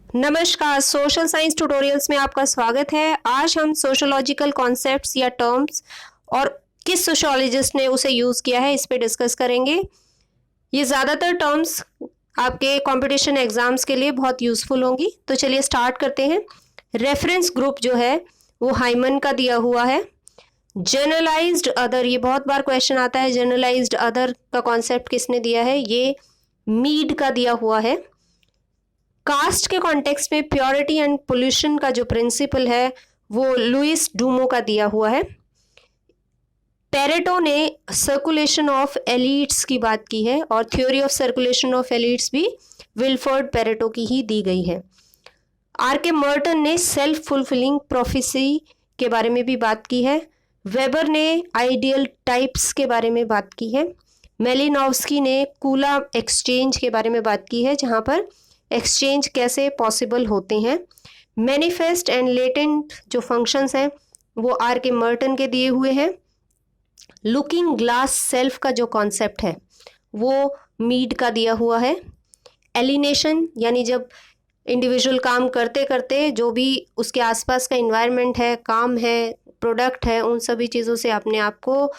नमस्कार, social science tutorials में आपका स्वागत है। आज हम सोशोलॉजिकल कॉन्सेप्ट्स या टर्म्स और किस सोशोलॉजिस्ट ने उसे यूज़ किया है इस पे डिस्कस करेंगे। ये ज़्यादातर टर्म्स आपके कंपटीशन एग्जाम्स के लिए बहुत यूज़फुल होंगी। तो चलिए स्टार्ट करते हैं। रेफरेंस ग्रुप जो है वो हाइमन का दिया हुआ है। जनरलाइज्ड अदर, ये बहुत बार क्वेश्चन आता है। जनरलाइज्ड अदर का कॉन्सेप्ट किसने दिया है? ये मीड का दिया हुआ है। कास्ट के कॉन्टेक्स्ट में प्योरिटी एंड पोल्यूशन का जो प्रिंसिपल है वो लुइस डूमो का दिया हुआ है। पेरेटो ने सर्कुलेशन ऑफ एलिट्स की बात की है और theory of circulation of elites भी विल्फर्ड पेरेटो की ही दी गई है। आर के मर्टन ने सेल्फ फुलफिलिंग प्रोफेसी के बारे में भी बात की है। वेबर ने आइडियल टाइप्स के बारे में बात की है। मेलिनोव्स्की ने कूला एक्सचेंज के बारे में बात की है, जहाँ पर एक्सचेंज कैसे पॉसिबल होते हैं। मैनिफेस्ट एंड लेटेंट जो फंक्शंस हैं वो आर के मर्टन के दिए हुए हैं। लुकिंग ग्लास सेल्फ का जो कॉन्सेप्ट है वो मीड का दिया हुआ है। एलिनेशन यानी जब इंडिविजुअल काम करते करते जो भी उसके आसपास का इन्वायरमेंट है, काम है, प्रोडक्ट है, उन सभी चीज़ों से अपने आप को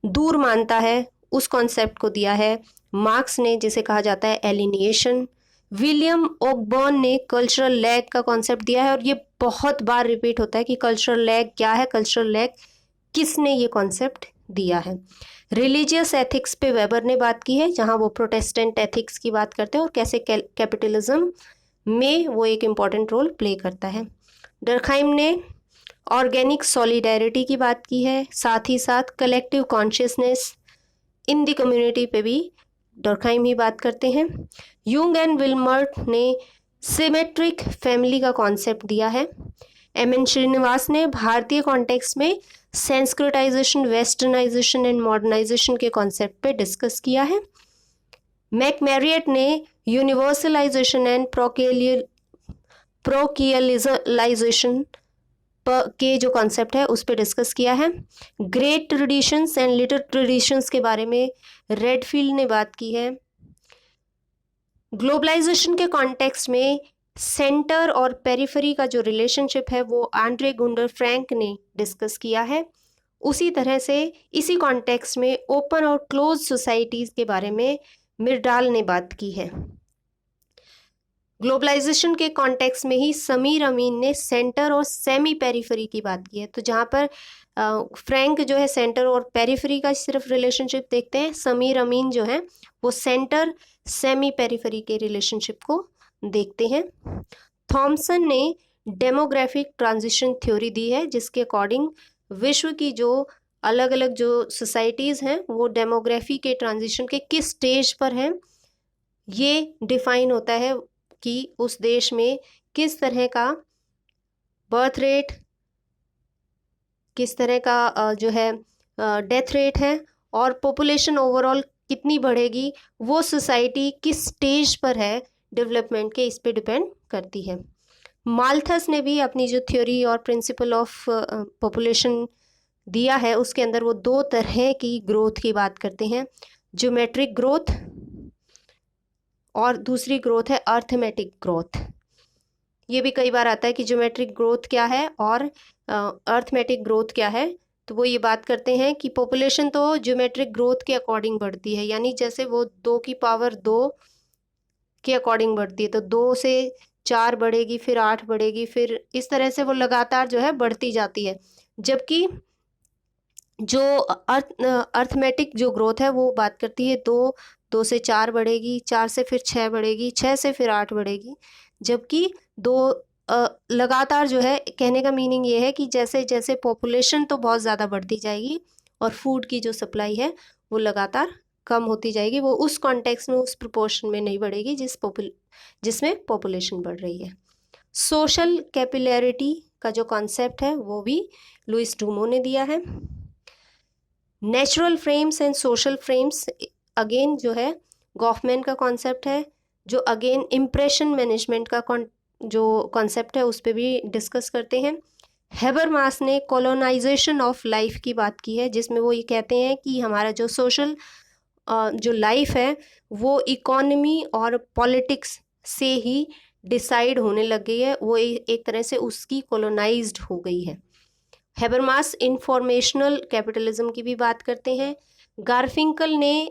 दूर मानता है, उस कॉन्सेप्ट को दिया है मार्क्स ने, जिसे कहा जाता है एलिनिएशन। विलियम ओकबर्न ने कल्चरल लैग का कॉन्सेप्ट दिया है और ये बहुत बार रिपीट होता है कि कल्चरल लैग क्या है, कल्चरल लैग किसने ये कॉन्सेप्ट दिया है। रिलीजियस एथिक्स पे वेबर ने बात की है, जहाँ वो प्रोटेस्टेंट एथिक्स की बात करते हैं और कैसे कैपिटलिज्म में वो एक इम्पॉर्टेंट रोल प्ले करता है। डर्कहाइम ने ऑर्गेनिक सॉलिडेरिटी की बात की है, साथ ही साथ collective consciousness in the community पे भी डर्कहाइम ही बात करते हैं। यूंग एंड विल्मर्ट ने सिमेट्रिक फैमिली का कॉन्सेप्ट दिया है। एम.एन. श्रीनिवास ने भारतीय कॉन्टेक्स्ट में संस्कृताइजेशन, वेस्टर्नाइजेशन एंड मॉडर्नाइजेशन के कॉन्सेप्ट पे डिस्कस किया है। मैकमेरियट ने यूनिवर्सलाइजेशन एंड प्रोकियलाइजेशन के जो कॉन्सेप्ट है उस पर डिस्कस किया है। Great traditions and little traditions के बारे में रेडफील्ड ने बात की है। ग्लोबलाइजेशन के कॉन्टेक्स्ट में सेंटर और पेरिफेरी का जो रिलेशनशिप है वो आंड्रे गुंडर फ्रैंक ने डिस्कस किया है। उसी तरह से इसी कॉन्टेक्स्ट में ओपन और क्लोज सोसाइटीज़ के बारे में मिर्डाल ने बात की है। ग्लोबलाइजेशन के कॉन्टेक्स्ट में ही समीर अमीन ने सेंटर और सेमी पेरिफेरी की बात की है। तो जहाँ पर फ्रैंक जो है सेंटर और पेरिफेरी का सिर्फ रिलेशनशिप देखते हैं, समीर अमीन जो है वो सेंटर सेमी पेरिफेरी के रिलेशनशिप को देखते हैं। थॉमसन ने डेमोग्राफिक ट्रांजिशन थ्योरी दी है, जिसके अकॉर्डिंग विश्व की जो अलग अलग जो सोसाइटीज़ हैं वो डेमोग्राफी के ट्रांजिशन के किस स्टेज पर हैं, ये डिफाइन होता है कि उस देश में किस तरह का बर्थ रेट, किस तरह का जो है डेथ रेट है और पॉपुलेशन ओवरऑल कितनी बढ़ेगी, वो सोसाइटी किस स्टेज पर है डेवलपमेंट के, इस पे डिपेंड करती है। माल्थस ने भी अपनी जो थ्योरी और प्रिंसिपल ऑफ पॉपुलेशन दिया है उसके अंदर वो दो तरह की ग्रोथ की बात करते हैं, ज्योमेट्रिक ग्रोथ और दूसरी ग्रोथ है अर्थमेटिक ग्रोथ। ये भी कई बार आता है कि ज्योमेट्रिक ग्रोथ क्या है और अर्थमेटिक ग्रोथ क्या है। तो वो ये बात करते हैं कि पॉपुलेशन तो ज्योमेट्रिक ग्रोथ के अकॉर्डिंग बढ़ती है, यानी जैसे वो 2 की पावर 2 के अकॉर्डिंग बढ़ती है, तो 2 से 4 बढ़ेगी, फिर 8 बढ़ेगी, फिर इस तरह से वो लगातार जो है बढ़ती जाती है। जबकि जो अर्थमेटिक जो ग्रोथ है वो बात करती है 2 से 4 बढ़ेगी, 4 से फिर 6 बढ़ेगी, 6 से फिर 8 बढ़ेगी। जबकि 2 लगातार जो है, कहने का मीनिंग ये है कि जैसे जैसे पॉपुलेशन तो बहुत ज़्यादा बढ़ती जाएगी और फूड की जो सप्लाई है वो लगातार कम होती जाएगी, वो उस कॉन्टेक्स्ट में उस प्रोपोर्शन में नहीं बढ़ेगी जिसमें पॉपुलेशन बढ़ रही है। सोशल कैपिलैरिटी का जो कॉन्सेप्ट है वो भी लुइस डूमो ने दिया है। Natural frames and social frames again जो है गॉफमैन का कॉन्सेप्ट है, जो अगेन इम्प्रेशन मैनेजमेंट का जो कॉन्सेप्ट है उस पर भी डिस्कस करते हैं। हेबरमास ने कॉलोनाइजेशन ऑफ लाइफ की बात की है, जिसमें वो ये कहते हैं कि हमारा जो सोशल जो लाइफ है वो इकोनॉमी और पॉलिटिक्स से ही डिसाइड होने लग गई है, वो एक तरह से उसकी कॉलोनाइज्ड हो गई है। हेबरमास इंफॉर्मेशनल कैपिटलिज्म की भी बात करते हैं। गारफिंकल ने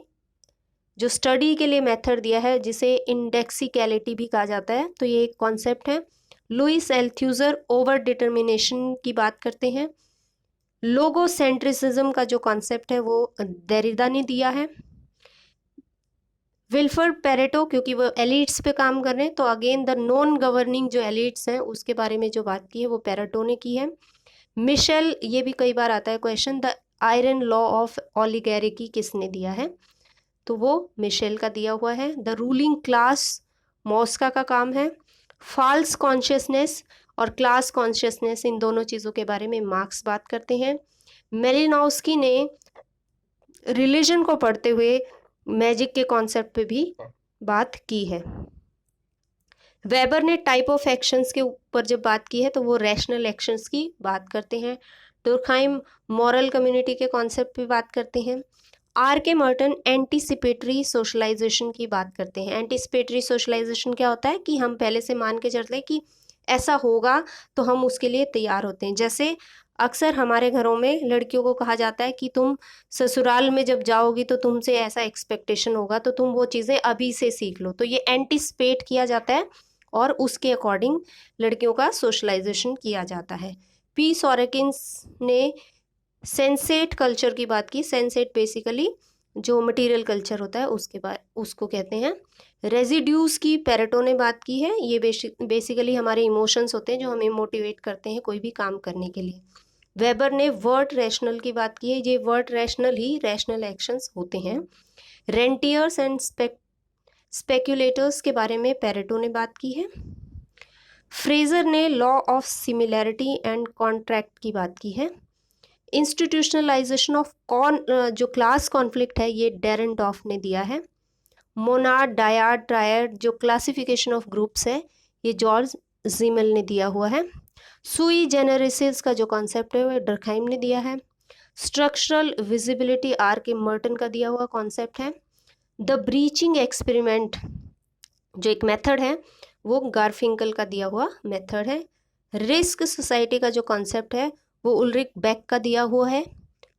जो स्टडी के लिए मेथड दिया है जिसे इंडेक्सिकैलिटी भी कहा जाता है, तो ये एक कॉन्सेप्ट है। लुइस एल्थ्यूजर ओवर डिटर्मिनेशन की बात करते हैं। लोगोसेंट्रिसिज्म का जो कॉन्सेप्ट है वो देरिदा ने दिया है। विल्फर्ड पेरेटो, क्योंकि वो एलिट्स पे काम कर रहे हैं, तो अगेन द नॉन गवर्निंग जो एलिट्स हैं उसके बारे में जो बात की है वो पेरेटो ने की है। मिशेल, ये भी कई बार आता है question, the iron law of oligarchy किसने दिया है, तो वो मिशेल का दिया हुआ है। द रूलिंग क्लास, मॉस्का का काम है। फॉल्स कॉन्शियसनेस और क्लास कॉन्शियसनेस, इन दोनों चीज़ों के बारे में मार्क्स बात करते हैं। मेलिनोव्स्की ने रिलीजन को पढ़ते हुए मैजिक के कॉन्सेप्ट पे भी बात की है। वेबर ने टाइप ऑफ एक्शंस के ऊपर जब बात की है तो वो रैशनल एक्शंस की बात करते हैं। डुरखाइम मॉरल कम्युनिटी के कॉन्सेप्ट पे बात करते हैं। आर के मर्टन एंटीसिपेटरी सोशलाइजेशन की बात करते हैं। एंटीसिपेटरी सोशलाइजेशन क्या होता है कि हम पहले से मान के चलते हैं कि ऐसा होगा तो हम उसके लिए तैयार होते हैं। जैसे अक्सर हमारे घरों में लड़कियों को कहा जाता है कि तुम ससुराल में जब जाओगी तो तुमसे ऐसा एक्सपेक्टेशन होगा, तो तुम वो चीज़ें अभी से सीख लो। तो ये एंटीसिपेट किया जाता है और उसके अकॉर्डिंग लड़कियों का सोशलाइजेशन किया जाता है। पी सॉरेकिन्स ने सेंसेट कल्चर की बात की। सेंसेट बेसिकली जो मटेरियल कल्चर होता है उसके बाद उसको कहते हैं। रेजिड्यूज की पेरेटो ने बात की है। ये बेसिकली हमारे इमोशंस होते हैं जो हमें मोटिवेट करते हैं कोई भी काम करने के लिए। वेबर ने वर्ड रैशनल की बात की है। ये वर्ड रैशनल ही रैशनल एक्शंस होते हैं। रेंटियर्स एंड स्पेक्यूलेटर्स के बारे में पेरेटो ने बात की है। फ्रेजर ने law of similarity and contract की बात की है। इंस्टीट्यूशनलाइजेशन ऑफ जो क्लास कॉन्फ्लिक्ट है ये डेरेंटॉफ ने दिया है। मोनाड, डायड, ट्रायड जो क्लासिफिकेशन ऑफ ग्रुप्स है ये जॉर्ज जीमेल ने दिया हुआ है। सुई जेनेरिसिस का जो कॉन्सेप्ट है वो डर्कहाइम ने दिया है। स्ट्रक्चरल विजिबिलिटी आर के मर्टन का दिया हुआ कॉन्सेप्ट है। द ब्रीचिंग एक्सपेरिमेंट जो एक मेथड है वो गारफिंकल का दिया हुआ मेथड है। रिस्क सोसाइटी का जो कॉन्सेप्ट है वो उल्रिक बेक का दिया हुआ है।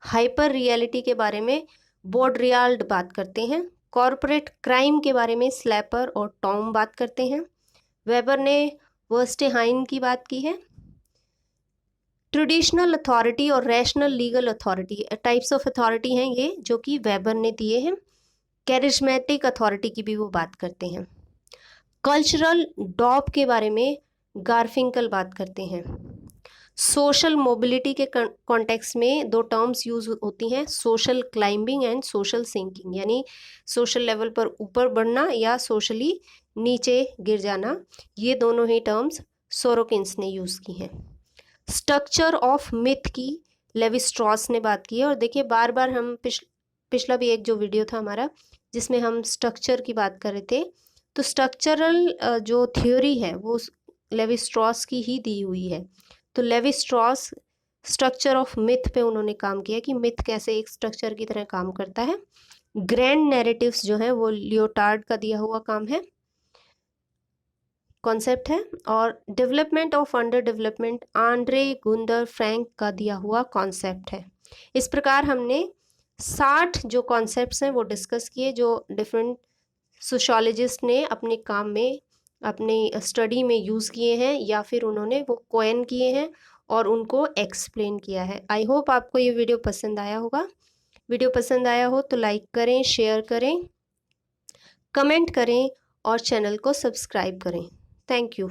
हाइपर रियलिटी के बारे में बोड्रियाल्ड बात करते हैं। कॉरपोरेट क्राइम के बारे में स्लैपर और टॉम बात करते हैं। वेबर ने वर्स्टेहाइन की बात की है। ट्रेडिशनल अथॉरिटी और rational legal authority types of authority हैं ये जो कि वेबर ने दिए हैं। कैरिज्मेटिक अथॉरिटी की भी वो बात करते हैं। कल्चरल डॉप के बारे में गारफिंकल बात करते हैं। सोशल मोबिलिटी के कॉन्टेक्स्ट में दो टर्म्स यूज होती हैं, social climbing and social sinking, यानी सोशल लेवल पर ऊपर बढ़ना या सोशली नीचे गिर जाना। ये दोनों ही टर्म्स सोरोकिन्स ने यूज़ की हैं। स्ट्रक्चर ऑफ मिथ की लेवी स्ट्रॉस ने बात की है। और देखिए बार बार हम पिछला भी एक जो वीडियो था हमारा जिसमें हम स्ट्रक्चर की बात कर रहे थे, तो स्ट्रक्चरल जो थ्योरी है वो लेवी स्ट्रॉस की ही दी हुई है। तो Levi Strauss structure of myth पे उन्होंने काम किया कि मिथ कैसे एक स्ट्रक्चर की तरह काम करता है। ग्रैंड नैरेटिव्स जो है वो लियोटार्ड का दिया हुआ काम है, कॉन्सेप्ट है। और development of under development Andre Gunder Frank का दिया हुआ कॉन्सेप्ट है। इस प्रकार हमने 60 जो कॉन्सेप्ट्स हैं वो डिस्कस किए जो डिफरेंट सोशियोलॉजिस्ट ने अपने काम में अपनी स्टडी में यूज़ किए हैं या फिर उन्होंने वो कॉइन किए हैं और उनको एक्सप्लेन किया है। आई होप आपको ये वीडियो पसंद आया होगा। वीडियो पसंद आया हो तो लाइक करें, शेयर करें, कमेंट करें और चैनल को सब्सक्राइब करें। Thank you.